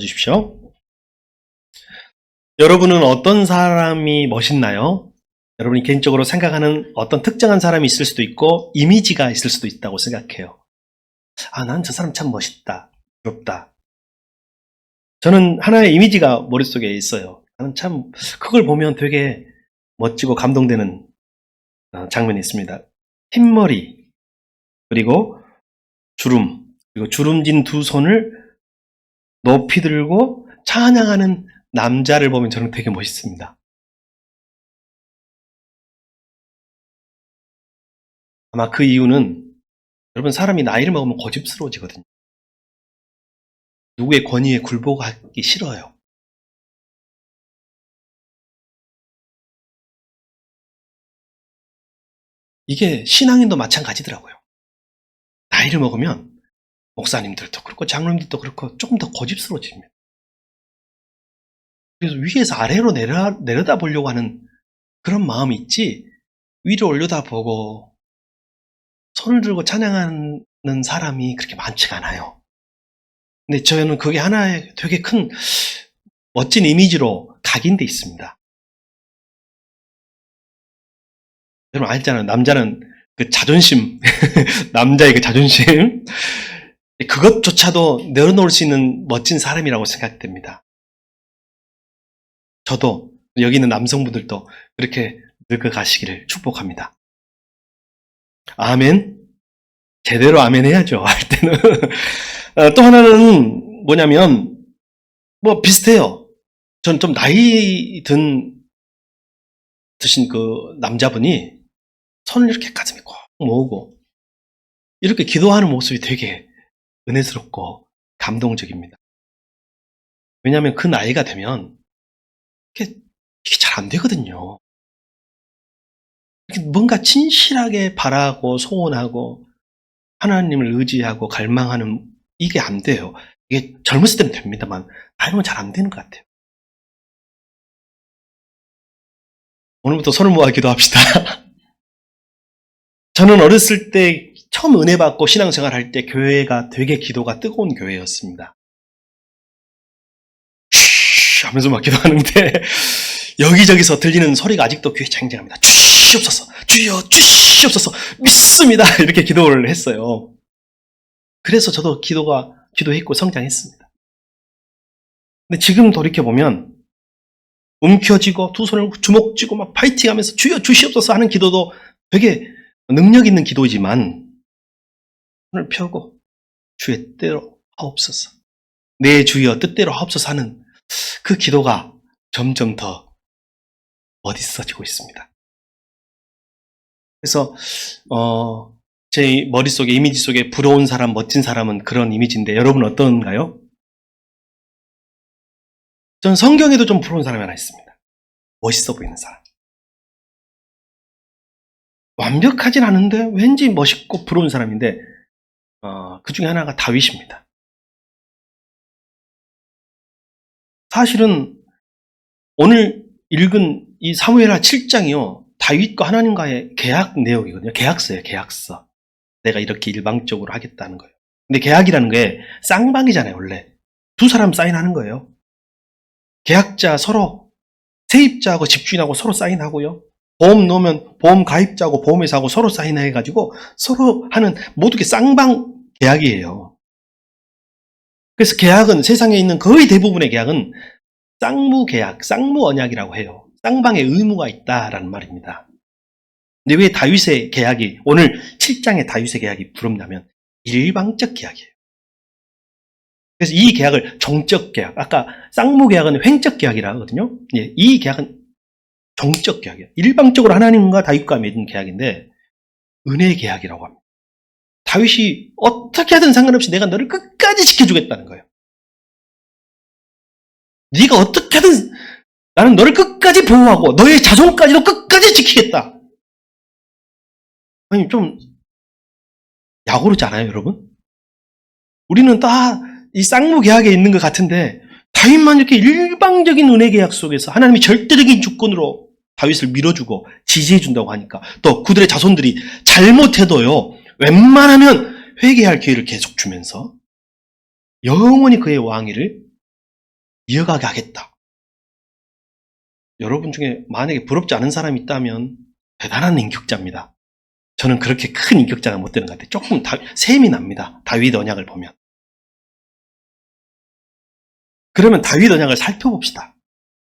주십시오. 여러분은 어떤 사람이 멋있나요? 여러분이 개인적으로 생각하는 어떤 특정한 사람이 있을 수도 있고 이미지가 있을 수도 있다고 생각해요. 난 저 사람 참 멋있다, 부럽다. 저는 하나의 이미지가 머릿속에 있어요. 나는 참 그걸 보면 되게 멋지고 감동되는 장면이 있습니다. 흰머리, 그리고 주름, 그리고 주름진 두 손을 높이 들고 찬양하는 남자를 보면 저는 되게 멋있습니다. 아마 그 이유는 여러분, 사람이 나이를 먹으면 고집스러워지거든요. 누구의 권위에 굴복하기 싫어요. 이게 신앙인도 마찬가지더라고요. 나이를 먹으면 목사님들도 그렇고 장로님들도 그렇고 조금 더 고집스러워집니다. 그래서 위에서 아래로 내려다 보려고 하는 그런 마음이 있지, 위로 올려다보고 손을 들고 찬양하는 사람이 그렇게 많지가 않아요. 근데 저는 그게 하나의 되게 큰 멋진 이미지로 각인돼 있습니다. 여러분 알잖아요. 남자는 그 자존심, 남자의 그 자존심, 그것조차도 내려놓을 수 있는 멋진 사람이라고 생각됩니다. 저도, 여기 있는 남성분들도 그렇게 늙어가시기를 축복합니다. 아멘? 제대로 아멘 해야죠, 할 때는. 또 하나는 뭐냐면, 비슷해요. 전 좀 나이 드신 그 남자분이 손을 이렇게 가슴에 꼭 모으고 이렇게 기도하는 모습이 되게 은혜스럽고 감동적입니다. 왜냐하면 그 나이가 되면 이게 잘 안 되거든요. 이렇게 뭔가 진실하게 바라고 소원하고 하나님을 의지하고 갈망하는 이게 안 돼요. 이게 젊었을 때는 됩니다만 나이 먹으면 잘 안 되는 것 같아요. 오늘부터 손을 모아 기도합시다. 저는 어렸을 때 처음 은혜 받고 신앙생활 할 때 교회가 되게 기도가 뜨거운 교회였습니다. 쉬 하면서 막 기도하는데 여기저기서 들리는 소리가 아직도 귀에 쟁쟁합니다. 주시옵소서, 주여 주시옵소서, 믿습니다. 이렇게 기도를 했어요. 그래서 저도 기도했고 성장했습니다. 근데 지금 돌이켜보면 움켜쥐고 두 손을 주먹 쥐고 막 파이팅하면서 주여 주시옵소서 하는 기도도 되게 능력 있는 기도이지만, 손을 펴고 주의 뜻대로 하옵소서, 내 주여 뜻대로 하옵소서 하는 그 기도가 점점 더 멋있어지고 있습니다. 그래서 제 머릿속에, 이미지 속에 부러운 사람, 멋진 사람은 그런 이미지인데 여러분 어떤가요? 전 성경에도 좀 부러운 사람이 하나 있습니다. 멋있어 보이는 사람. 완벽하진 않은데 왠지 멋있고 부러운 사람인데 그 중에 하나가 다윗입니다. 사실은 오늘 읽은 이 사무엘하 7장이요, 다윗과 하나님과의 계약 내용이거든요. 계약서예요, 계약서. 내가 이렇게 일방적으로 하겠다는 거예요. 근데 계약이라는 게 쌍방이잖아요, 원래. 두 사람 사인하는 거예요. 계약자 서로, 세입자하고 집주인하고 서로 사인하고요. 보험 넣으면 보험 가입자하고 보험회사하고 서로 사인해가지고 서로 하는 모두 게 쌍방 계약이에요. 그래서 계약은, 세상에 있는 거의 대부분의 계약은 쌍무 계약, 쌍무 언약이라고 해요. 쌍방의 의무가 있다라는 말입니다. 근데 왜 다윗의 계약이, 오늘 7장의 다윗의 계약이 부럽냐면 일방적 계약이에요. 그래서 이 계약을 종적 계약, 아까 쌍무 계약은 횡적 계약이라 하거든요. 이 계약은 종적 계약이에요. 일방적으로 하나님과 다윗과 맺은 계약인데 은혜 계약이라고 합니다. 다윗이 어떻게 하든 상관없이 내가 너를 끝까지 지켜주겠다는 거예요. 네가 어떻게 하든 나는 너를 끝까지 보호하고 너의 자손까지도 끝까지 지키겠다. 아니, 좀 야구르지 않아요, 여러분? 우리는 다 이 쌍무 계약에 있는 것 같은데 다윗만 이렇게 일방적인 은혜 계약 속에서 하나님이 절대적인 주권으로 다윗을 밀어주고 지지해준다고 하니까, 또 그들의 자손들이 잘못해도요, 웬만하면 회개할 기회를 계속 주면서 영원히 그의 왕위를 이어가게 하겠다. 여러분 중에 만약에 부럽지 않은 사람이 있다면 대단한 인격자입니다. 저는 그렇게 큰 인격자가 못 되는 것 같아요. 조금 셈이 납니다. 다윗 언약을 보면. 그러면 다윗 언약을 살펴봅시다.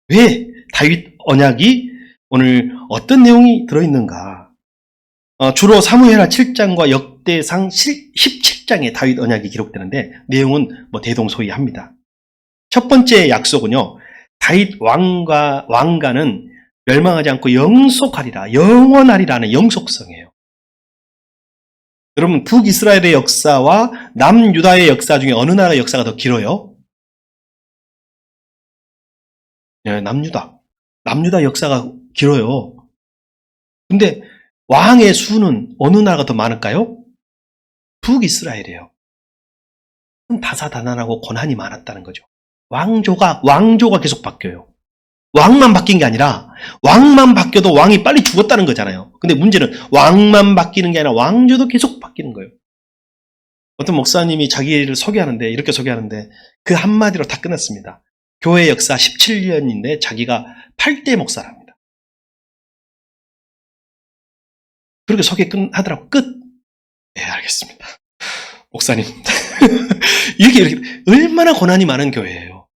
왜 다윗 언약이 오늘 어떤 내용이 들어있는가? 주로 사무엘하 7장과 역대상 17장에 다윗 언약이 기록되는데 내용은 대동소이합니다. 첫 번째 약속은요. 다윗 왕가는 멸망하지 않고 영속하리라, 영원하리라는 영속성이에요. 여러분 북이스라엘의 역사와 남유다의 역사 중에 어느 나라의 역사가 더 길어요? 네, 남유다 역사가 길어요. 근데 왕의 수는 어느 나라가 더 많을까요? 북이스라엘이에요. 다사다난하고 고난이 많았다는 거죠. 왕조가 계속 바뀌어요. 왕만 바뀐 게 아니라 왕만 바뀌어도 왕이 빨리 죽었다는 거잖아요. 근데 문제는 왕만 바뀌는 게 아니라 왕조도 계속 바뀌는 거예요. 어떤 목사님이 자기를 소개하는데 이렇게 소개하는데 그 한마디로 다 끝났습니다. 교회 역사 17년인데 자기가 8대 목사랍니다. 그렇게 소개 하더라고. 끝. 네, 알겠습니다. 목사님. 이렇게 얼마나 고난이 많은 교회예요.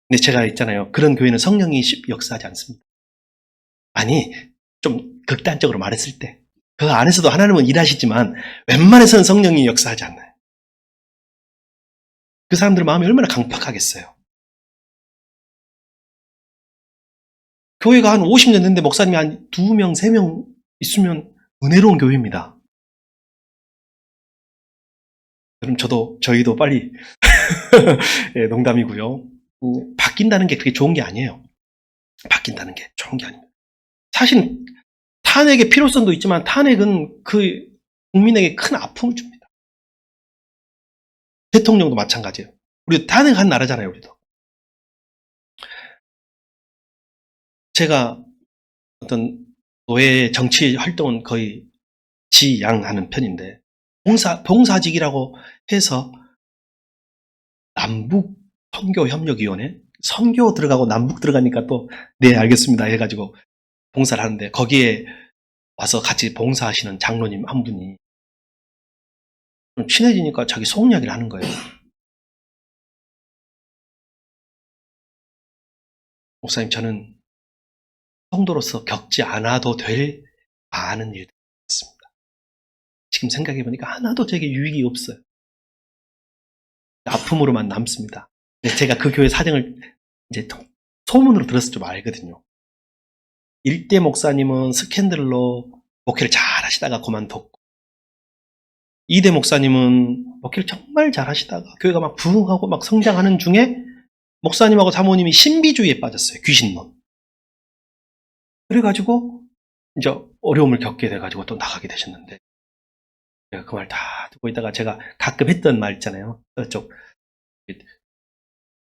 근데 제가 있잖아요. 그런 교회는 성령이 역사하지 않습니다. 아니, 좀 극단적으로 말했을 때 그 안에서도 하나님은 일하시지만 웬만해서는 성령이 역사하지 않나요? 그 사람들 마음이 얼마나 강팍하겠어요. 교회가 한 50년 됐는데 목사님이 한 2명, 3명 있으면 은혜로운 교회입니다. 그럼 저희도 빨리 네, 농담이고요. 바뀐다는 게 그렇게 좋은 게 아니에요. 바뀐다는 게 좋은 게 아닙니다. 사실 탄핵의 필요성도 있지만 탄핵은 그 국민에게 큰 아픔을 줍니다. 대통령도 마찬가지예요. 우리 탄핵한 나라잖아요, 우리도. 제가 어떤 노예 정치 활동은 거의 지양하는 편인데 봉사직이라고 해서 남북 선교협력위원회 선교 들어가고 남북 들어가니까 또 네 알겠습니다 해가지고 봉사를 하는데 거기에 와서 같이 봉사하시는 장로님 한 분이 좀 친해지니까 자기 속 이야기를 하는 거예요. 목사님 저는 성도로서 겪지 않아도 될 많은 일들이 있습니다. 지금 생각해보니까 하나도 제게 유익이 없어요. 아픔으로만 남습니다. 제가 그 교회 사정을 이제 소문으로 들어서 좀 알거든요. 일대 목사님은 스캔들로 목회를 잘 하시다가 그만뒀고, 이대 목사님은 목회를 정말 잘 하시다가 교회가 막 부흥하고 막 성장하는 중에 목사님하고 사모님이 신비주의에 빠졌어요. 귀신론. 그래가지고 이제 어려움을 겪게 돼가지고 또 나가게 되셨는데, 제가 그 말 다 듣고 있다가 제가 가끔 했던 말 있잖아요. 저쪽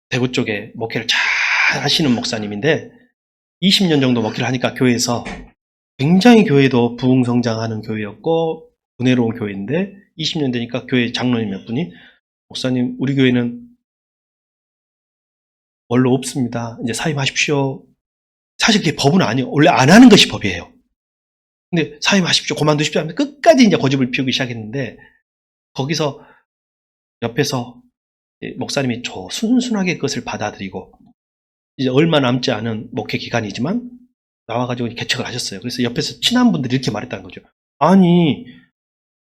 대구 쪽에 목회를 잘 하시는 목사님인데 20년 정도 목회를 하니까 교회에서 굉장히 교회도 부흥성장하는 교회였고 은혜로운 교회인데 20년 되니까 교회 장로님 몇 분이 목사님 우리 교회는 원로 없습니다. 이제 사임하십시오. 사실 그게 법은 아니에요. 원래 안 하는 것이 법이에요. 근데 사임하십시오. 그만두십시오 하면 끝까지 이제 고집을 피우기 시작했는데 거기서 옆에서 목사님이 순순하게 그것을 받아들이고 이제 얼마 남지 않은 목회 기간이지만 나와가지고 개척을 하셨어요. 그래서 옆에서 친한 분들이 이렇게 말했다는 거죠. 아니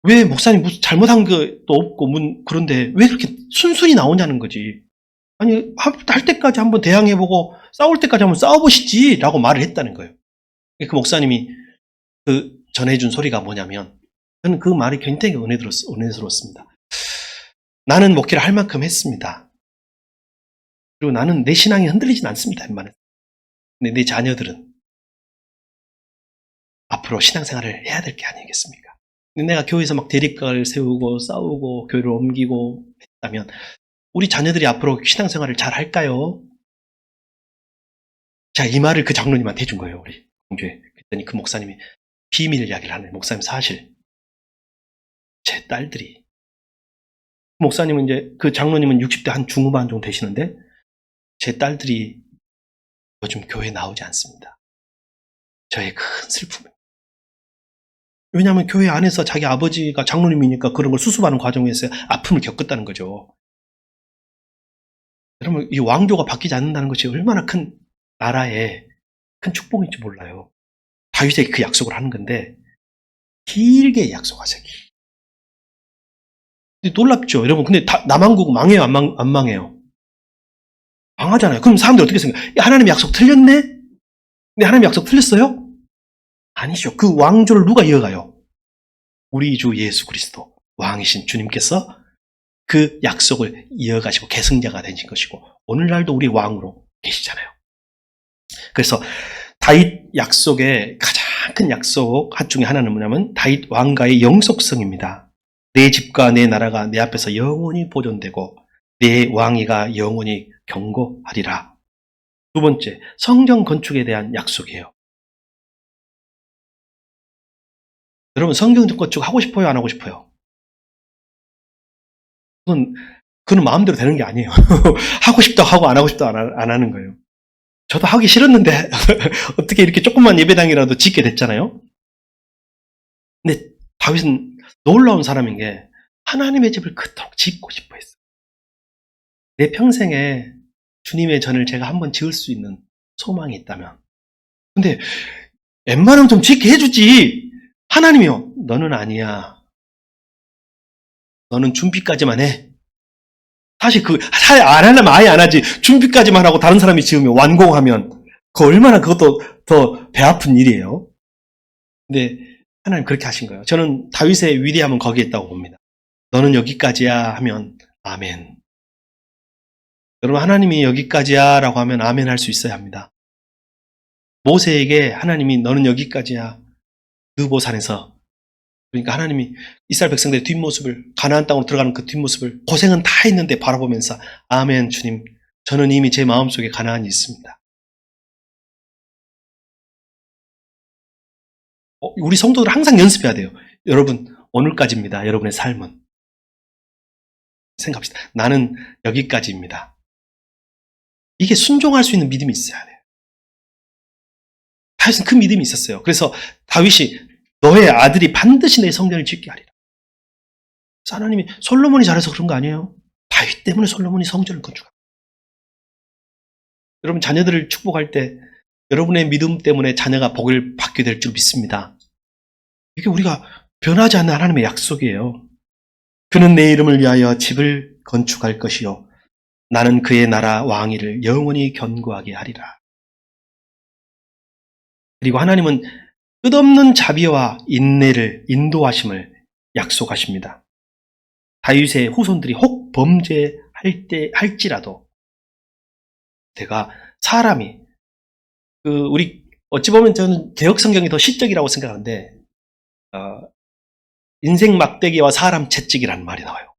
왜 목사님 무슨 잘못한 것도 없고 그런데 왜 그렇게 순순히 나오냐는 거지. 아니 할 때까지 한번 대항해보고 싸울 때까지 한번 싸워보시지 라고 말을 했다는 거예요. 그 목사님이 그 전해준 소리가 뭐냐면 저는 그 말이 굉장히 은혜스러웠습니다. 나는 목회를 할 만큼 했습니다. 그리고 나는 내 신앙이 흔들리진 않습니다. 웬만해서. 근데 내 자녀들은 앞으로 신앙생활을 해야 될 게 아니겠습니까? 근데 내가 교회에서 막 대립각을 세우고 싸우고 교회를 옮기고 했다면 우리 자녀들이 앞으로 신앙생활을 잘 할까요? 자, 이 말을 그 장로님한테 해준 거예요. 우리 공주에. 그랬더니 그 목사님이 비밀 이야기를 하네. 목사님 사실 제 딸들이 목사님은 이제 그 장로님은 60대 한 중후반 정도 되시는데 제 딸들이 요즘 교회에 나오지 않습니다. 저의 큰 슬픔입니다. 왜냐하면 교회 안에서 자기 아버지가 장로님이니까 그런 걸 수습하는 과정에서 아픔을 겪었다는 거죠. 여러분, 이 왕조가 바뀌지 않는다는 것이 얼마나 큰 나라의 큰 축복인지 몰라요. 다윗에게 그 약속을 하는 건데 길게 약속하세요. 근데 놀랍죠, 여러분. 근데 남한국 망해요, 안 망해요? 망하잖아요. 그럼 사람들이 어떻게 생각해요? 하나님의 약속 틀렸네? 근데 하나님의 약속 틀렸어요? 아니죠. 그 왕조를 누가 이어가요? 우리 주 예수 그리스도 왕이신 주님께서 그 약속을 이어가시고 계승자가 되신 것이고 오늘날도 우리 왕으로 계시잖아요. 그래서 다윗 약속의 가장 큰 약속 중에 하나는 뭐냐면 다윗 왕가의 영속성입니다. 내 집과 내 나라가 내 앞에서 영원히 보존되고 내 왕위가 영원히 경고하리라. 두 번째, 성전 건축에 대한 약속이에요. 여러분, 성전 건축 하고 싶어요, 안 하고 싶어요? 그건 마음대로 되는 게 아니에요. 하고 싶다고 하고 안 하고 싶다고 안 하는 거예요. 저도 하기 싫었는데 어떻게 이렇게 조그만 예배당이라도 짓게 됐잖아요. 근데 다윗은 놀라운 사람인 게 하나님의 집을 그토록 짓고 싶어 했어요. 내 평생에 주님의 전을 제가 한번 지을 수 있는 소망이 있다면. 근데 웬만하면 좀 짓게 해주지. 하나님이요, 너는 아니야. 너는 준비까지만 해. 사실 안 하려면 아예 안 하지. 준비까지만 하고 다른 사람이 지으면 완공하면 얼마나 그것도 더 배 아픈 일이에요. 근데 하나님 그렇게 하신 거예요. 저는 다윗의 위대함은 거기에 있다고 봅니다. 너는 여기까지야 하면 아멘. 여러분, 하나님이 여기까지야 라고 하면 아멘 할 수 있어야 합니다. 모세에게 하나님이 너는 여기까지야, 느보산에서, 그러니까 하나님이 이스라엘 백성들의 뒷모습을, 가나안 땅으로 들어가는 그 뒷모습을 고생은 다 했는데 바라보면서 아멘 주님, 저는 이미 제 마음속에 가나안이 있습니다. 우리 성도들 항상 연습해야 돼요. 여러분, 오늘까지입니다. 여러분의 삶은. 생각합시다. 나는 여기까지입니다. 이게 순종할 수 있는 믿음이 있어야 돼요. 다윗은 그 믿음이 있었어요. 그래서 다윗이 너의 아들이 반드시 내 성전을 짓게 하리라. 그래서 하나님이 솔로몬이 잘해서 그런 거 아니에요. 다윗 때문에 솔로몬이 성전을 건축합니다. 여러분, 자녀들을 축복할 때 여러분의 믿음 때문에 자녀가 복을 받게 될 줄 믿습니다. 이게 우리가 변하지 않는 하나님의 약속이에요. 그는 내 이름을 위하여 집을 건축할 것이요 나는 그의 나라 왕위를 영원히 견고하게 하리라. 그리고 하나님은 끝없는 자비와 인내를 인도하심을 약속하십니다. 다윗의 후손들이 혹 범죄할지라도 제가 사람이 우리 어찌 보면 저는 개혁 성경이 더 시적이라고 생각하는데 인생 막대기와 사람 채찍이라는 말이 나와요.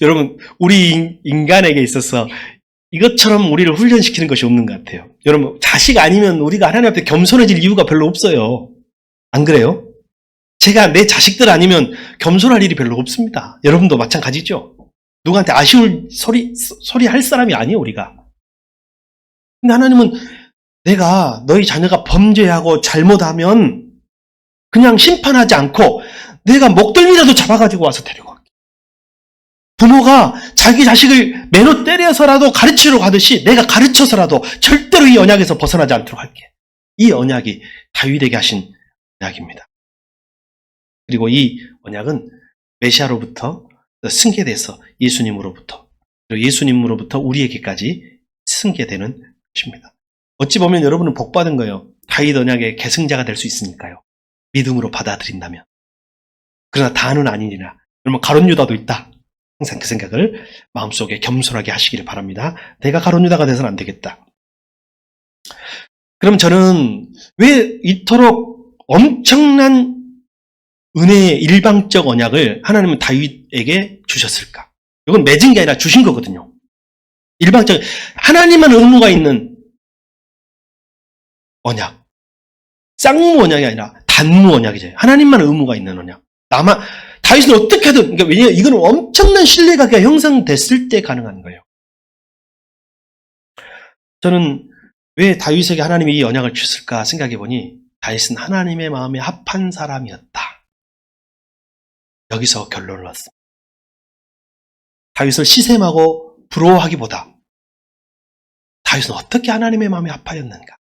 여러분, 우리 인간에게 있어서 이것처럼 우리를 훈련시키는 것이 없는 것 같아요. 여러분, 자식 아니면 우리가 하나님 앞에 겸손해질 이유가 별로 없어요. 안 그래요? 제가 내 자식들 아니면 겸손할 일이 별로 없습니다. 여러분도 마찬가지죠? 누구한테 아쉬울 소리 할 사람이 아니에요, 우리가. 근데 하나님은 내가 너희 자녀가 범죄하고 잘못하면 그냥 심판하지 않고 내가 목덜미라도 잡아가지고 와서 데리고 갈게. 부모가 자기 자식을 매너 때려서라도 가르치러 가듯이 내가 가르쳐서라도 절대로 이 언약에서 벗어나지 않도록 할게. 이 언약이 다윗에게 하신 언약입니다. 그리고 이 언약은 메시아로부터 승계돼서 예수님으로부터, 그리고 예수님으로부터 우리에게까지 승계되는 것입니다. 어찌 보면 여러분은 복받은 거예요. 다윗 언약의 계승자가 될 수 있으니까요. 믿음으로 받아들인다면. 그러나 다는 아니니라. 여러분, 가룟 유다도 있다. 항상 그 생각을 마음속에 겸손하게 하시기를 바랍니다. 내가 가룟 유다가 돼서는 안 되겠다. 그럼 저는 왜 이토록 엄청난 은혜의 일방적 언약을 하나님은 다윗에게 주셨을까? 이건 맺은 게 아니라 주신 거거든요. 일방적, 하나님만 의무가 있는 언약. 쌍무 언약이 아니라 단무 언약이죠. 하나님만 의무가 있는 언약. 다윗은 어떻게든, 그러니까 왜냐하면 이건 엄청난 신뢰관계가 형성됐을 때 가능한 거예요. 저는 왜 다윗에게 하나님이 이 언약을 주셨을까 생각해 보니 다윗은 하나님의 마음에 합한 사람이었다. 여기서 결론을 얻습니다. 다윗을 시샘하고 부러워하기보다 다윗은 어떻게 하나님의 마음에 합하였는가,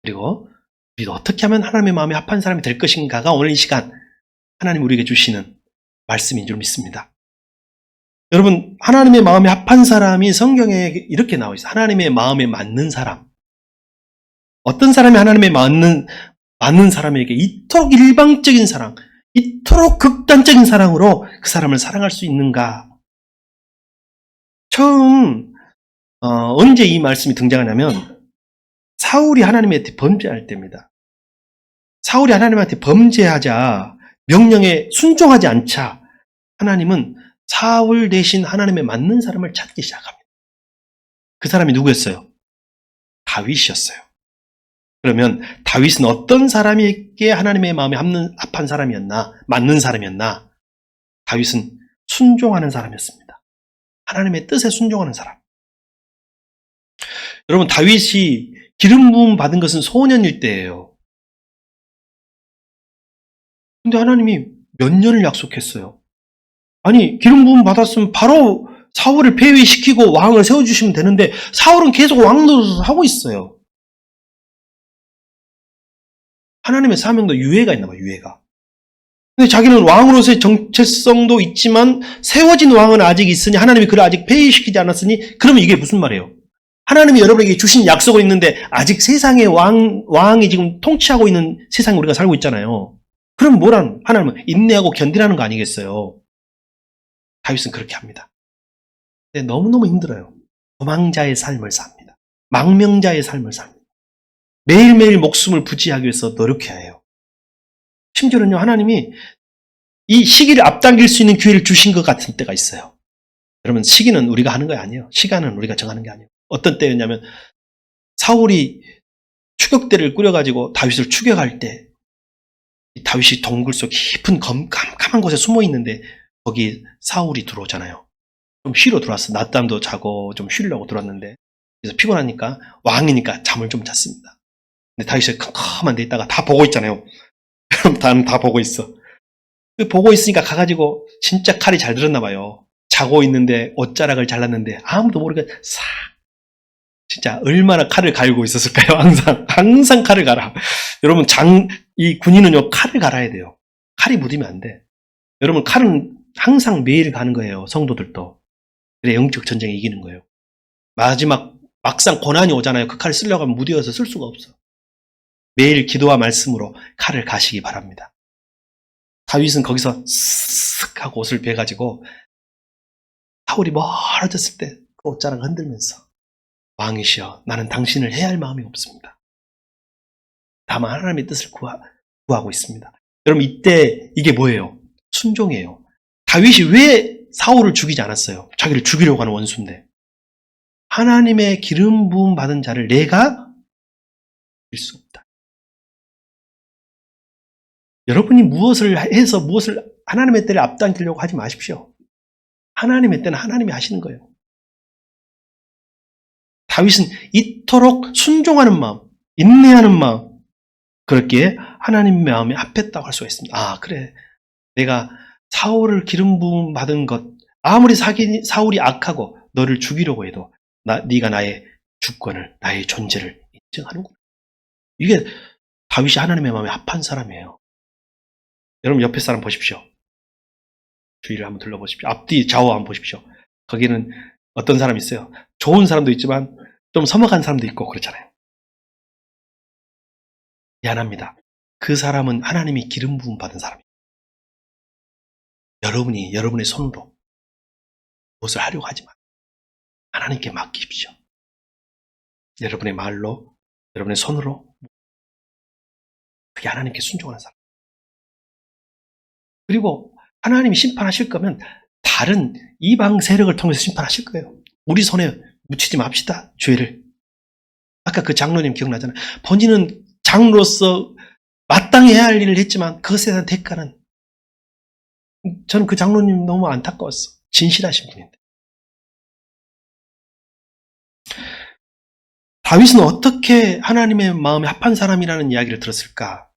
그리고 우리도 어떻게 하면 하나님의 마음에 합한 사람이 될 것인가가 오늘 이 시간 하나님 우리에게 주시는 말씀인 줄 믿습니다. 여러분, 하나님의 마음에 합한 사람이 성경에 이렇게 나와 있어요. 하나님의 마음에 맞는 사람. 어떤 사람이 하나님의 맞는 사람에게 이토록 일방적인 사랑, 이토록 극단적인 사랑으로 그 사람을 사랑할 수 있는가? 처음 언제 이 말씀이 등장하냐면 사울이 하나님한테 범죄할 때입니다. 사울이 하나님한테 범죄하자 명령에 순종하지 않자 하나님은 사울 대신 하나님의 맞는 사람을 찾기 시작합니다. 그 사람이 누구였어요? 다윗이었어요. 그러면 다윗은 어떤 사람에게 하나님의 마음에 합한 사람이었나? 맞는 사람이었나? 다윗은 순종하는 사람이었습니다. 하나님의 뜻에 순종하는 사람. 여러분, 다윗이 기름 부음 받은 것은 소년일 때예요. 근데 하나님이 몇 년을 약속했어요. 아니, 기름 부음 받았으면 바로 사울을 폐위시키고 왕을 세워주시면 되는데 사울은 계속 왕 노릇을 하고 있어요. 하나님의 사명도 유예가 있나 봐요, 유예가. 근데 자기는 왕으로서의 정체성도 있지만 세워진 왕은 아직 있으니 하나님이 그를 아직 폐위시키지 않았으니 그러면 이게 무슨 말이에요? 하나님이 여러분에게 주신 약속은 있는데 아직 세상의 왕이 지금 통치하고 있는 세상에 우리가 살고 있잖아요. 그럼 뭐란 하나님은 인내하고 견디라는 거 아니겠어요? 다윗은 그렇게 합니다. 근데 너무너무 힘들어요. 도망자의 삶을 삽니다. 망명자의 삶을 삽니다. 매일매일 목숨을 부지하기 위해서 노력해야 해요. 심지어는요, 하나님이 이 시기를 앞당길 수 있는 기회를 주신 것 같은 때가 있어요. 여러분, 시기는 우리가 하는 거 아니에요. 시간은 우리가 정하는 게 아니에요. 어떤 때였냐면 사울이 추격대를 꾸려가지고 다윗을 추격할 때 다윗이 동굴 속 깊은 깜깜한 곳에 숨어 있는데 거기 사울이 들어오잖아요. 좀 쉬러 들어왔어. 낮잠도 자고 좀 쉬려고 들어왔는데 그래서 피곤하니까 왕이니까 잠을 좀 잤습니다. 근데 다윗이 캄캄한 데 있다가 다 보고 있잖아요. 다 보고 있어. 보고 있으니까 가가지고 진짜 칼이 잘 들었나 봐요. 자고 있는데 옷자락을 잘랐는데 아무도 모르게 싹, 진짜 얼마나 칼을 갈고 있었을까요? 항상 칼을 갈아. 여러분, 이 군인은요, 칼을 갈아야 돼요. 칼이 묻으면 안 돼. 여러분, 칼은 항상 매일 가는 거예요. 성도들도. 그래, 영적 전쟁에 이기는 거예요. 막상 고난이 오잖아요. 그 칼을 쓰려고 하면 무뎌서 쓸 수가 없어. 매일 기도와 말씀으로 칼을 가시기 바랍니다. 다윗은 거기서 쓱 하고 옷을 베가지고 사울이 멀어졌을 때 그 옷자락 흔들면서 왕이시여, 나는 당신을 해야 할 마음이 없습니다. 다만 하나님의 뜻을 구하고 있습니다. 여러분, 이때 이게 뭐예요? 순종이에요. 다윗이 왜 사울을 죽이지 않았어요? 자기를 죽이려고 하는 원수인데. 하나님의 기름 부음 받은 자를 내가 죽일 수 없다. 여러분이 무엇을 해서 무엇을 하나님의 때를 앞당기려고 하지 마십시오. 하나님의 때는 하나님이 하시는 거예요. 다윗은 이토록 순종하는 마음, 인내하는 마음, 그렇게 하나님의 마음에 합했다고 할 수가 있습니다. 아, 그래. 내가 사울을 기름 부음 받은 것, 아무리 사울이 악하고 너를 죽이려고 해도 네가 나의 주권을, 나의 존재를 인정하는구나. 이게 다윗이 하나님의 마음에 합한 사람이에요. 여러분, 옆에 사람 보십시오. 주위를 한번 둘러보십시오. 앞뒤 좌우 한번 보십시오. 거기는 어떤 사람이 있어요? 좋은 사람도 있지만 좀 서먹한 사람도 있고 그렇잖아요. 미안합니다. 그 사람은 하나님이 기름 부음 받은 사람이에요. 여러분이 여러분의 손으로 무엇을 하려고 하지 마세요. 하나님께 맡기십시오. 여러분의 말로, 여러분의 손으로, 그게 하나님께 순종하는 사람. 그리고 하나님이 심판하실 거면 다른 이방 세력을 통해서 심판하실 거예요. 우리 손에 묻히지 맙시다, 죄를. 아까 그 장로님 기억나잖아요. 본인은 장로로서 마땅히 해야 할 일을 했지만 그것에 대한 대가는, 저는 그 장로님 너무 안타까웠어. 진실하신 분인데. 다윗은 어떻게 하나님의 마음에 합한 사람이라는 이야기를 들었을까?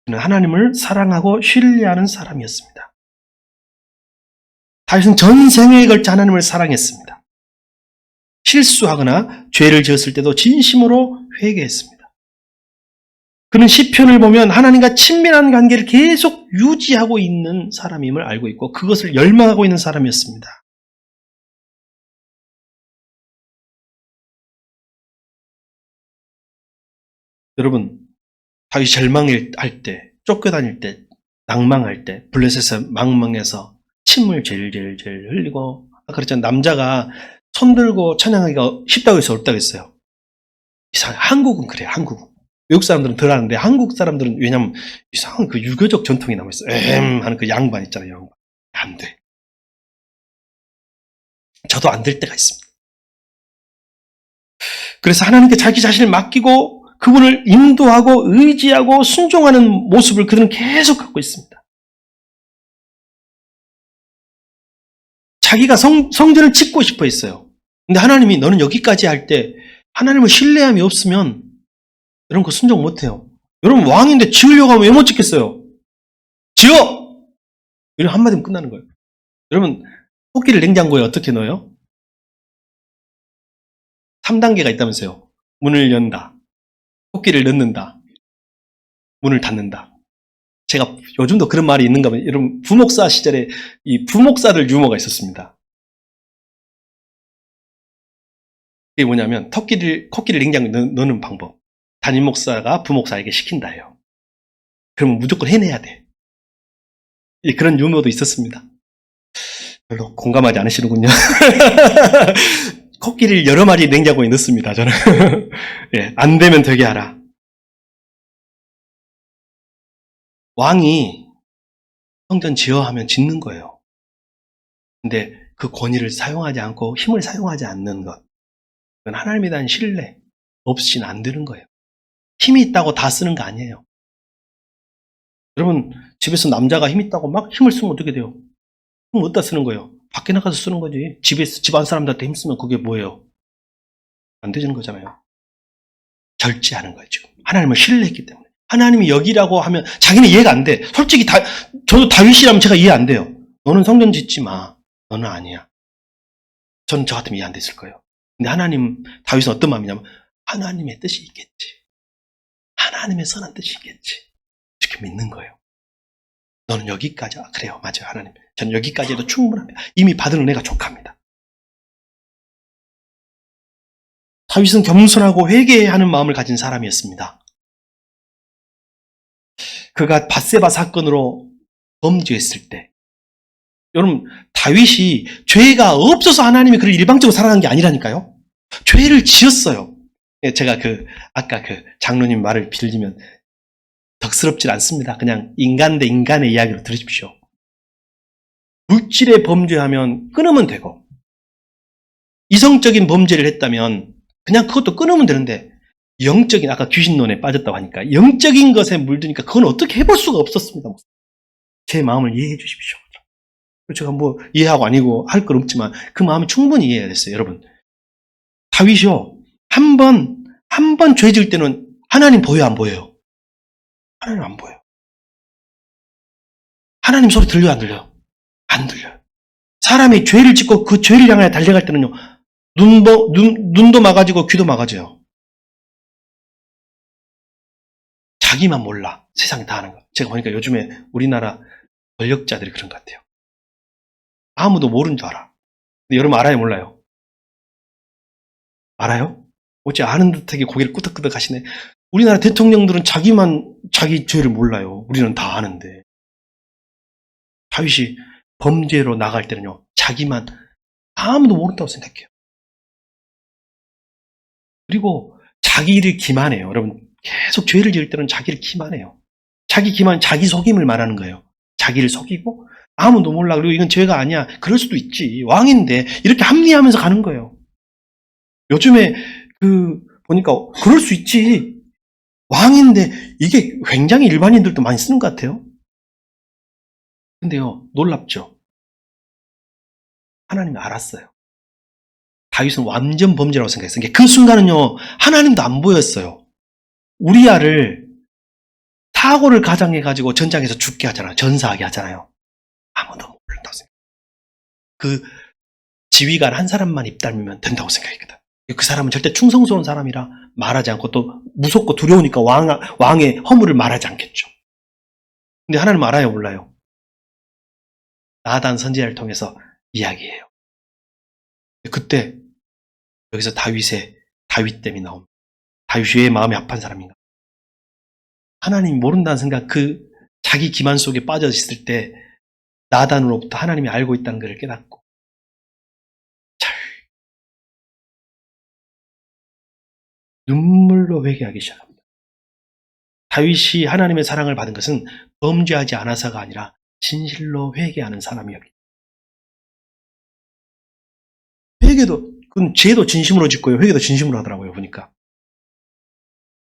그는 하나님을 사랑하고 신뢰하는 사람이었습니다. 다윗은 전생에 걸쳐 하나님을 사랑했습니다. 실수하거나 죄를 지었을 때도 진심으로 회개했습니다. 그는 시편을 보면 하나님과 친밀한 관계를 계속 유지하고 있는 사람임을 알고 있고 그것을 열망하고 있는 사람이었습니다. 여러분, 다윗이 절망할 때, 쫓겨다닐 때, 낭망할 때, 블레셋에서 망망해서 침을 제일 흘리고 아까 그랬잖아요. 남자가 손 들고 찬양하기가 쉽다고 해서 어렵다고 했어요. 이상해. 한국은 그래요. 한국은. 외국 사람들은 덜 하는데 한국 사람들은 왜냐면 이상한 그 유교적 전통이 남아있어요. 하는 그 양반 있잖아요. 양반. 안 돼. 저도 안 될 때가 있습니다. 그래서 하나님께 자기 자신을 맡기고 그분을 인도하고 의지하고 순종하는 모습을 그들은 계속 갖고 있습니다. 자기가 성전을 짓고 싶어 했어요. 근데 하나님이 너는 여기까지 할 때 하나님을 신뢰함이 없으면 여러분 그 순종 못해요. 여러분 왕인데 지으려고 하면 왜 못 짓겠어요? 지어! 이런 한마디면 끝나는 거예요. 여러분 토끼를 냉장고에 어떻게 넣어요? 3단계가 있다면서요. 문을 연다. 토끼를 넣는다. 문을 닫는다. 제가 요즘도 그런 말이 있는가 봐요. 여러분 부목사 시절에 이 부목사들 유머가 있었습니다. 그게 뭐냐면 토끼를 냉장고에 넣는 방법. 담임 목사가 부목사에게 시킨다예요. 그러면 무조건 해내야 돼. 그런 유머도 있었습니다. 별로 공감하지 않으시는군요. 코끼리를 여러 마리 냉장고에 넣습니다. 저는 예, 안 되면 되게 하라. 왕이 성전 지어 하면 짓는 거예요. 근데 그 권위를 사용하지 않고 힘을 사용하지 않는 것, 그건 하나님에 대한 신뢰 없이는 안 되는 거예요. 힘이 있다고 다 쓰는 거 아니에요. 여러분 집에서 남자가 힘 있다고 막 힘을 쓰면 어떻게 돼요? 그럼 어디다 쓰는 거예요? 밖에 나가서 쓰는 거지. 집에서 집안 사람들한테 힘쓰면 그게 뭐예요? 안 되는 거잖아요. 절제하는 거예요. 지금 하나님을 신뢰했기 때문에. 하나님이 여기라고 하면 자기는 이해가 안 돼. 솔직히 저도 다윗이라면 제가 이해 안 돼요. 너는 성전 짓지 마. 너는 아니야. 저는 저 같으면 이해 안 됐을 거예요. 근데 다윗은 어떤 마음이냐면 하나님의 뜻이 있겠지. 하나님의 선한 뜻이 있겠지. 이렇게 믿는 거예요. 너는 여기까지. 그래요. 맞아요. 하나님. 저는 여기까지 해도 충분합니다. 이미 받은 은혜가 족합니다. 다윗은 겸손하고 회개하는 마음을 가진 사람이었습니다. 그가 밧세바 사건으로 범죄했을 때 여러분 다윗이 죄가 없어서 하나님이 그를 일방적으로 사랑한 게 아니라니까요. 죄를 지었어요. 제가 아까 장로님 말을 빌리면 덕스럽진 않습니다. 그냥 인간 대 인간의 이야기로 들으십시오. 물질의 범죄하면 끊으면 되고 이성적인 범죄를 했다면 그냥 그것도 끊으면 되는데 영적인 아까 귀신론에 빠졌다고 하니까 영적인 것에 물드니까 그건 어떻게 해볼 수가 없었습니다. 제 마음을 이해해 주십시오. 제가 뭐 이해하고 아니고 할 건 없지만 그 마음을 충분히 이해해야 됐어요. 여러분 다윗이요 한 번 죄 지을 때는 하나님 보여요 안 보여요? 하나님 안 보여요. 하나님 소리 들려요 안 들려요? 안 들려요. 사람이 죄를 짓고 그 죄를 향해 달려갈 때는요 눈도 막아지고 귀도 막아져요. 자기만 몰라. 세상이 다 아는 거. 제가 보니까 요즘에 우리나라 권력자들이 그런 것 같아요. 아무도 모르는 줄 알아. 근데 여러분 알아요 몰라요? 알아요? 어찌 아는 듯하게 고개를 끄덕끄덕 하시네. 우리나라 대통령들은 자기 죄를 몰라요. 우리는 다 아는데. 다윗이 범죄로 나갈 때는요. 자기만 아무도 모른다고 생각해요. 그리고 자기를 기만해요. 여러분 계속 죄를 지을 때는 자기를 기만해요. 자기 속임을 말하는 거예요. 자기를 속이고 아무도 몰라. 그리고 이건 죄가 아니야. 그럴 수도 있지. 왕인데 이렇게 합리화하면서 가는 거예요. 요즘에 보니까 그럴 수 있지. 왕인데 이게 굉장히 일반인들도 많이 쓰는 것 같아요. 근데요 놀랍죠. 하나님이 알았어요. 다윗은 완전 범죄라고 생각했어요. 그러니까 그 순간은요, 하나님도 안 보였어요. 우리아를 사고를 가장해가지고 전장에서 죽게 하잖아요. 전사하게 하잖아요. 아무도 모른다고 생각해요. 그 지휘관 한 사람만 입 달면 된다고 생각했거든. 그 사람은 절대 충성스러운 사람이라 말하지 않고 또 무섭고 두려우니까 왕의 허물을 말하지 않겠죠. 근데 하나님은 알아요, 몰라요? 나단 선지자를 통해서 이야기해요. 그때 여기서 다윗됨이 나옵니다. 다윗이 왜 마음이 아픈 사람인가? 하나님이 모른다는 생각, 그 자기 기만 속에 빠져 있을 때 나단으로부터 하나님이 알고 있다는 것을 깨닫고 눈물로 회개하기 시작합니다. 다윗이 하나님의 사랑을 받은 것은 범죄하지 않아서가 아니라 진실로 회개하는 사람이었기 때문에. 회개도, 그건 죄도 진심으로 짓고요. 회개도 진심으로 하더라고요, 보니까.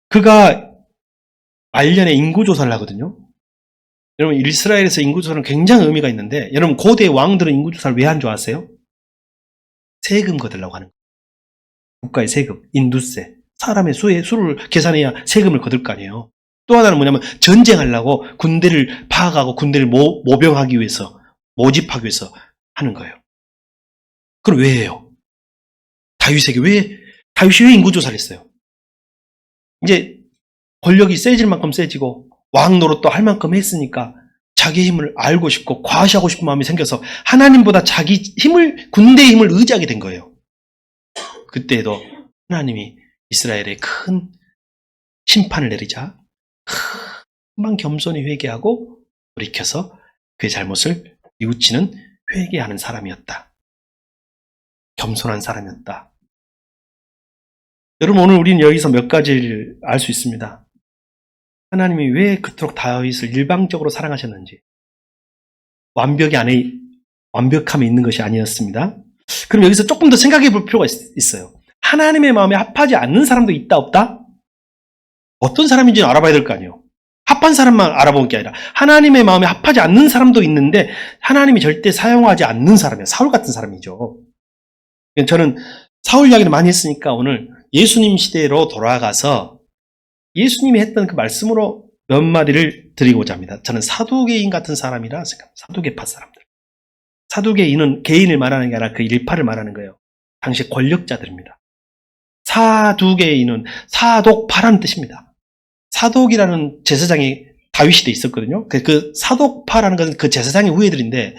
그가 말년에 인구조사를 하거든요. 여러분, 이스라엘에서 인구조사는 굉장히 의미가 있는데, 여러분, 고대 왕들은 인구조사를 왜 한 줄 아세요? 세금 거들라고 하는 거예요. 국가의 세금, 인두세. 사람의 수를 계산해야 세금을 거둘 거 아니에요. 또 하나는 뭐냐면, 전쟁하려고 군대를 파악하고 군대를 모병하기 위해서, 모집하기 위해서 하는 거예요. 그럼 왜 해요? 다윗이 왜 인구조사를 했어요? 이제 권력이 세질 만큼 세지고 왕 노릇도 할 만큼 했으니까 자기 힘을 알고 싶고 과시하고 싶은 마음이 생겨서 하나님보다 자기 힘을, 군대의 힘을 의지하게 된 거예요. 그때에도 하나님이 이스라엘에 큰 심판을 내리자 금방 겸손히 회개하고 돌이켜서 그의 잘못을 뉘우치는 회개하는 사람이었다. 겸손한 사람이었다. 여러분, 오늘 우리는 여기서 몇 가지를 알 수 있습니다. 하나님이 왜 그토록 다윗을 일방적으로 사랑하셨는지, 완벽함에 있는 것이 아니었습니다. 그럼 여기서 조금 더 생각해 볼 필요가 있어요. 하나님의 마음에 합하지 않는 사람도 있다, 없다? 어떤 사람인지는 알아봐야 될 거 아니에요. 합한 사람만 알아본 게 아니라 하나님의 마음에 합하지 않는 사람도 있는데 하나님이 절대 사용하지 않는 사람이에요. 사울 같은 사람이죠. 저는 사울 이야기를 많이 했으니까 오늘 예수님 시대로 돌아가서 예수님이 했던 그 말씀으로 몇 마디를 드리고자 합니다. 저는 사두개인 같은 사람이라 생각합니다. 사두개파 사람들. 사두개인은 개인을 말하는 게 아니라 그 일파를 말하는 거예요. 당시 권력자들입니다. 사두개인은 사독파라는 뜻입니다. 사독이라는 제사장이 다윗 시대에 있었거든요. 그 사독파라는 것은 그 제사장의 후예들인데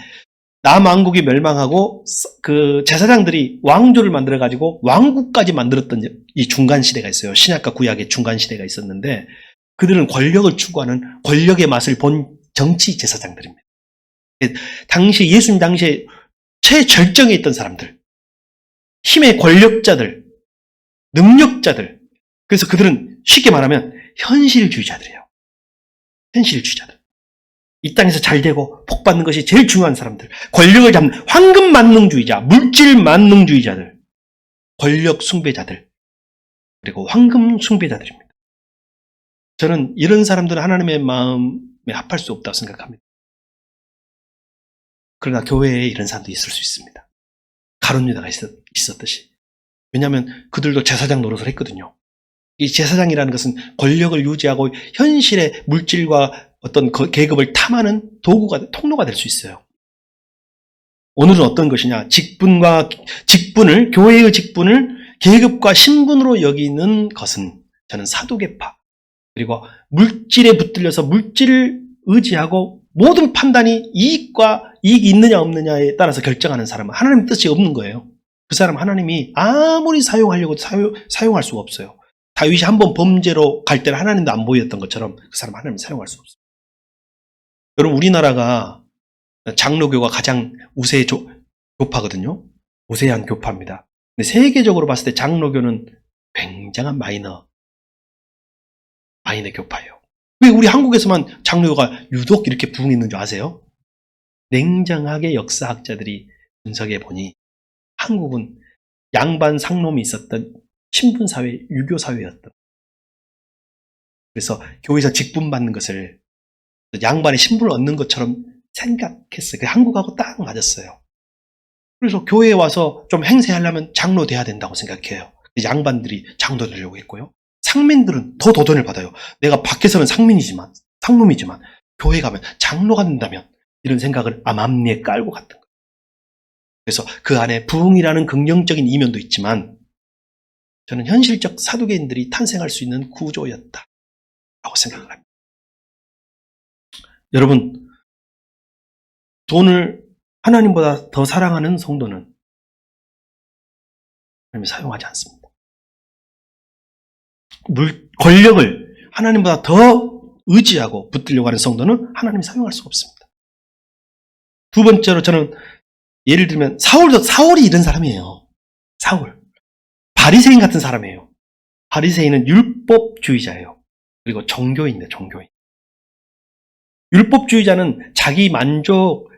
남왕국이 멸망하고 그 제사장들이 왕조를 만들어가지고 왕국까지 만들었던 이 중간 시대가 있어요. 신약과 구약의 중간 시대가 있었는데 그들은 권력을 추구하는 권력의 맛을 본 정치 제사장들입니다. 당시 예수님 당시에 최절정에 있던 사람들, 힘의 권력자들, 능력자들. 그래서 그들은 쉽게 말하면 현실주의자들이에요. 현실주의자들. 이 땅에서 잘 되고 복 받는 것이 제일 중요한 사람들. 권력을 잡는 황금 만능주의자, 물질 만능주의자들, 권력 숭배자들, 그리고 황금 숭배자들입니다. 저는 이런 사람들은 하나님의 마음에 합할 수 없다고 생각합니다. 그러나 교회에 이런 사람도 있을 수 있습니다. 가룟 유다가 있었듯이. 왜냐하면 그들도 제사장 노릇을 했거든요. 이 제사장이라는 것은 권력을 유지하고 현실의 물질과 어떤 계급을 탐하는 통로가 될 수 있어요. 오늘은 어떤 것이냐? 교회의 직분을 계급과 신분으로 여기는 것은 저는 사두개파, 그리고 물질에 붙들려서 물질을 의지하고 모든 판단이 이익이 있느냐 없느냐에 따라서 결정하는 사람은 하나님 뜻이 없는 거예요. 그 사람은 하나님이 아무리 사용하려고 사용할 수가 없어요. 다윗이 한번 범죄로 갈 때는 하나님도 안 보였던 것처럼 그 사람은 하나님 사용할 수 없어요. 여러분, 우리나라가 장로교가 가장 우세의 교파거든요. 우세한 교파입니다. 근데 세계적으로 봤을 때 장로교는 굉장한 마이너 교파예요. 왜 우리 한국에서만 장로교가 유독 이렇게 부흥했는 줄 아세요? 냉정하게 역사학자들이 분석해 보니 한국은 양반 상놈이 있었던 신분사회, 유교사회였던. 그래서 교회에서 직분 받는 것을 양반의 신분을 얻는 것처럼 생각했어요. 한국하고 딱 맞았어요. 그래서 교회에 와서 좀 행세하려면 장로 돼야 된다고 생각해요. 양반들이 장로 되려고 했고요. 상민들은 더 도전을 받아요. 내가 밖에서는 상민이지만, 상놈이지만, 교회 가면 장로가 된다면, 이런 생각을 암암리에 깔고 갔던 거예요. 그래서 그 안에 부흥이라는 긍정적인 이면도 있지만, 저는 현실적 사두개인들이 탄생할 수 있는 구조였다. 라고 생각을 합니다. 여러분, 돈을 하나님보다 더 사랑하는 성도는 하나님이 사용하지 않습니다. 권력을 하나님보다 더 의지하고 붙들려고 하는 성도는 하나님이 사용할 수가 없습니다. 두 번째로 저는 예를 들면 사울이 이런 사람이에요. 사울. 바리새인 같은 사람이에요. 바리새인은 율법주의자예요. 그리고 종교인이에요. 종교인. 율법주의자는 자기 만족,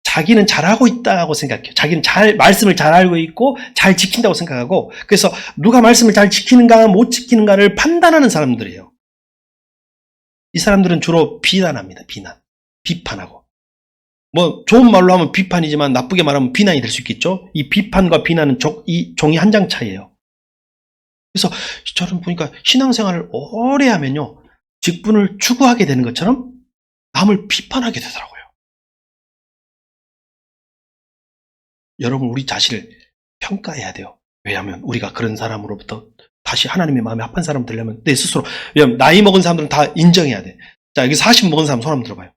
자기는 잘하고 있다고 생각해요. 자기는 말씀을 잘 알고 있고 잘 지킨다고 생각하고, 그래서 누가 말씀을 잘 지키는가 못 지키는가를 판단하는 사람들이에요. 이 사람들은 주로 비난합니다. 비판하고. 뭐 좋은 말로 하면 비판이지만 나쁘게 말하면 비난이 될 수 있겠죠. 이 비판과 비난은 이 종이 한 장 차이예요. 그래서 저는 보니까 신앙생활을 오래 하면요, 직분을 추구하게 되는 것처럼 남을 비판하게 되더라고요. 여러분, 우리 자신을 평가해야 돼요. 왜냐하면 우리가 그런 사람으로부터 다시 하나님의 마음에 합한 사람 되려면 내 스스로, 왜냐하면 나이 먹은 사람들은 다 인정해야 돼. 자, 여기 40 먹은 사람 손 한번 들어봐요.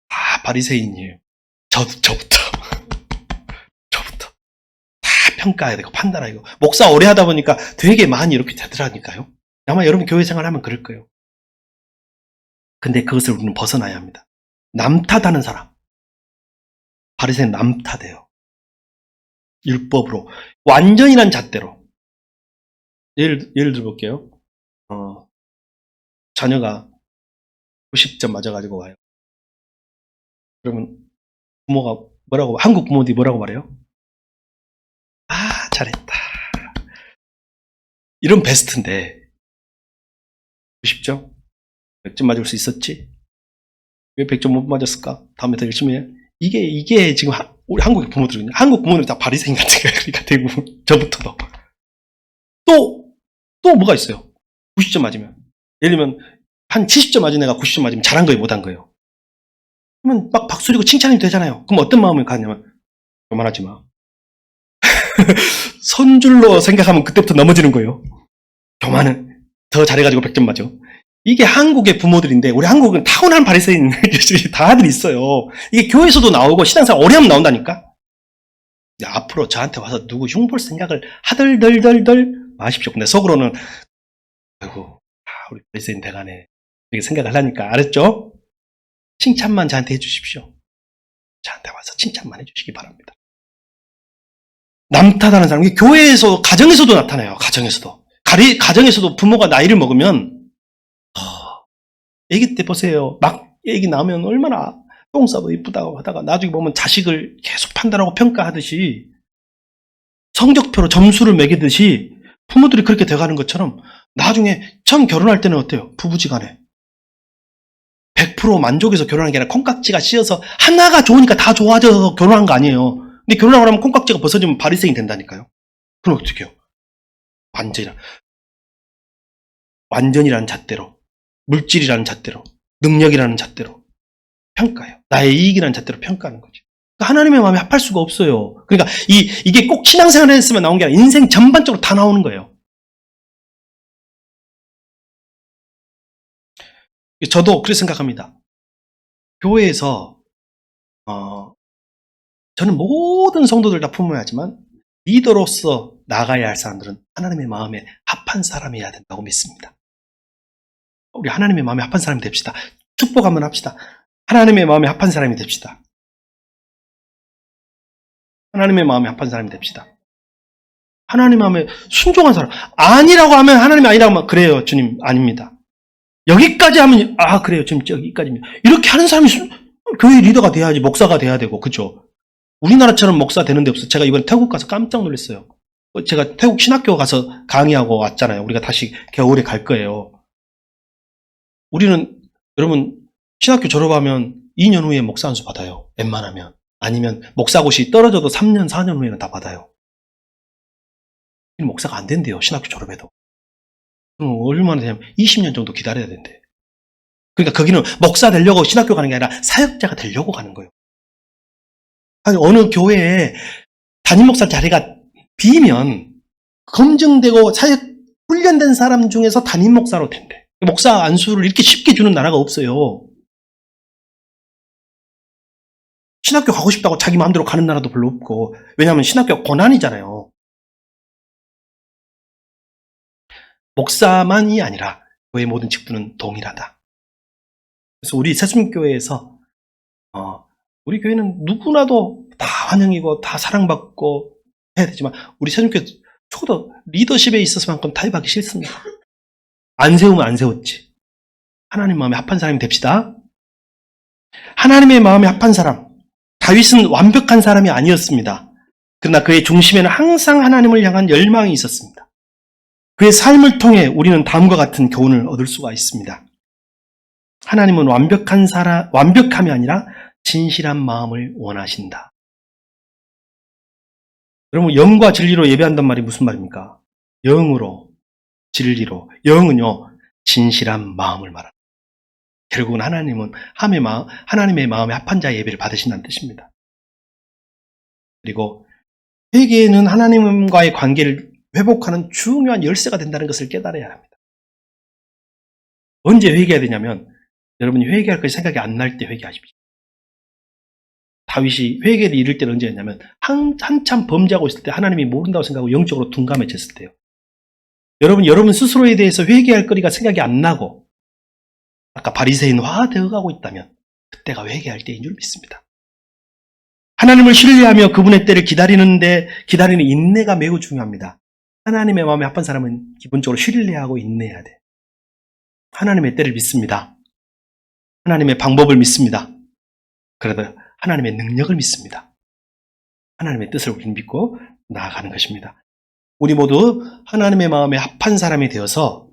다 바리새인이에요. 저부터 다 평가해야 되고 판단해야 되고. 목사 오래 하다 보니까 되게 많이 이렇게 되더라니까요. 아마 여러분 교회 생활하면 그럴 거예요. 근데 그것을 우리는 벗어나야 합니다. 남 탓하는 사람, 바리새인 남 탓해요. 율법으로, 완전이란 잣대로. 예를 들어볼게요. 자녀가 90점 맞아가지고 와요. 그러면 부모가 한국 부모들이 뭐라고 말해요? 아, 잘했다. 이런 베스트인데 90점? 100점 맞을 수 있었지? 왜 100점 못 맞았을까? 다음에 더 열심히 해. 이게 지금 우리 한국의 부모들은, 한국 부모들은 다 바리새인 같은 거예요. 그러니까 대부분 저부터도. 또 뭐가 있어요? 90점 맞으면, 예를 들면 한 70점 맞은 애가 90점 맞으면 잘한 거예요, 못한 거예요? 그러면 막 박수리고 칭찬이 되잖아요. 그럼 어떤 마음을 갖냐면, 교만하지 마. 선줄로 생각하면 그때부터 넘어지는 거예요. 교만은 더 잘해가지고 100점 맞아. 이게 한국의 부모들인데, 우리 한국은 타고난 바리새인 다들 있어요. 이게 교회에서도 나오고 신앙생활 오래 하면 나온다니까. 앞으로 저한테 와서 누구 흉볼 생각을 하덜덜덜덜 마십시오. 근데 속으로는 아이고, 우리 바리새인 대가네 이렇게 생각을 하니까. 알았죠? 칭찬만 저한테 해주십시오. 저한테 와서 칭찬만 해주시기 바랍니다. 남 탓하는 사람이 교회에서, 가정에서도 나타나요. 가정에서도 부모가 나이를 먹으면, 애기 때 보세요. 막 애기 낳으면 얼마나 똥 싸도 이쁘다고 하다가 나중에 보면 자식을 계속 판단하고 평가하듯이, 성적표로 점수를 매기듯이 부모들이 그렇게 돼가는 것처럼 나중에 처음 결혼할 때는 어때요? 부부지간에 100% 만족해서 결혼한 게 아니라 콩깍지가 씌어서 하나가 좋으니까 다 좋아져서 결혼한 거 아니에요. 근데 결혼하고 나면 콩깍지가 벗어지면 바리새인이 된다니까요. 그럼 어떻게 해요? 완전이라는 잣대로, 물질이라는 잣대로, 능력이라는 잣대로 평가해요. 나의 이익이라는 잣대로 평가하는 거죠. 그러니까 하나님의 마음에 합할 수가 없어요. 그러니까 이게 꼭 신앙생활을 했으면 나온 게 아니라 인생 전반적으로 다 나오는 거예요. 저도 그렇게 생각합니다. 교회에서 저는 모든 성도들 다 품어야 하지만 리더로서 나가야 할 사람들은 하나님의 마음에 합한 사람이어야 된다고 믿습니다. 우리 하나님의 마음에 합한 사람이 됩시다. 축복 한번 합시다. 하나님의 마음에 합한 사람이 됩시다. 하나님의 마음에 합한 사람이 됩시다. 하나님 마음에 순종한 사람. 아니라고 하면, 하나님이 아니라고 하면, 그래요, 주님, 아닙니다. 여기까지 하면, 그래요, 주님, 여기까지입니다. 이렇게 하는 사람이 교회 리더가 돼야지, 목사가 돼야 되고, 그죠? 우리나라처럼 목사 되는 데 없어요. 제가 이번에 태국 가서 깜짝 놀랐어요. 제가 태국 신학교 가서 강의하고 왔잖아요. 우리가 다시 겨울에 갈 거예요. 우리는, 여러분, 신학교 졸업하면 2년 후에 목사 안수 받아요. 웬만하면. 아니면 목사고시 떨어져도 3년, 4년 후에는 다 받아요. 목사가 안 된대요. 신학교 졸업해도. 그럼 얼마나 되냐면 20년 정도 기다려야 된대. 그러니까 거기는 목사 되려고 신학교 가는 게 아니라 사역자가 되려고 가는 거예요. 아니, 어느 교회에 담임 목사 자리가 비면 검증되고 사역 훈련된 사람 중에서 담임 목사로 된대. 목사 안수를 이렇게 쉽게 주는 나라가 없어요. 신학교 가고 싶다고 자기 마음대로 가는 나라도 별로 없고, 왜냐하면 신학교가 고난이잖아요. 목사만이 아니라 교회 모든 직분은 동일하다. 그래서 우리 새순교회에서 우리 교회는 누구나도 다 환영이고 다 사랑받고 해야 되지만 우리 새순교회 적어도 리더십에 있어서만큼 타협하기 싫습니다. 안 세우면 안 세웠지. 하나님 마음에 합한 사람이 됩시다. 하나님의 마음에 합한 사람. 다윗은 완벽한 사람이 아니었습니다. 그러나 그의 중심에는 항상 하나님을 향한 열망이 있었습니다. 그의 삶을 통해 우리는 다음과 같은 교훈을 얻을 수가 있습니다. 하나님은 완벽함이 아니라 진실한 마음을 원하신다. 여러분, 영과 진리로 예배한단 말이 무슨 말입니까? 영으로, 진리로. 영은요, 진실한 마음을 말합니다. 결국은 하나님은 하나님의 마음에 합한 자의 예배를 받으신다는 뜻입니다. 그리고 회개는 하나님과의 관계를 회복하는 중요한 열쇠가 된다는 것을 깨달아야 합니다. 언제 회개해야 되냐면 여러분이 회개할 것이 생각이 안 날 때 회개하십시오. 다윗이 회개를 이룰 때는 언제였냐면 한참 범죄하고 있을 때 하나님이 모른다고 생각하고 영적으로 둔감해졌을 때요. 여러분 스스로에 대해서 회개할 거리가 생각이 안 나고 아까 바리새인화 되어가고 있다면 그때가 회개할 때인 줄 믿습니다. 하나님을 신뢰하며 그분의 때를 기다리는 인내가 매우 중요합니다. 하나님의 마음에 합한 사람은 기본적으로 신뢰하고 인내해야 돼. 하나님의 때를 믿습니다. 하나님의 방법을 믿습니다. 그래도 하나님의 능력을 믿습니다. 하나님의 뜻을 우리는 믿고 나아가는 것입니다. 우리 모두 하나님의 마음에 합한 사람이 되어서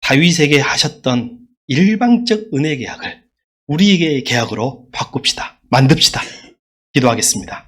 다윗에게 하셨던 일방적 은혜 계약을 우리에게의 계약으로 바꿉시다. 만듭시다. 기도하겠습니다.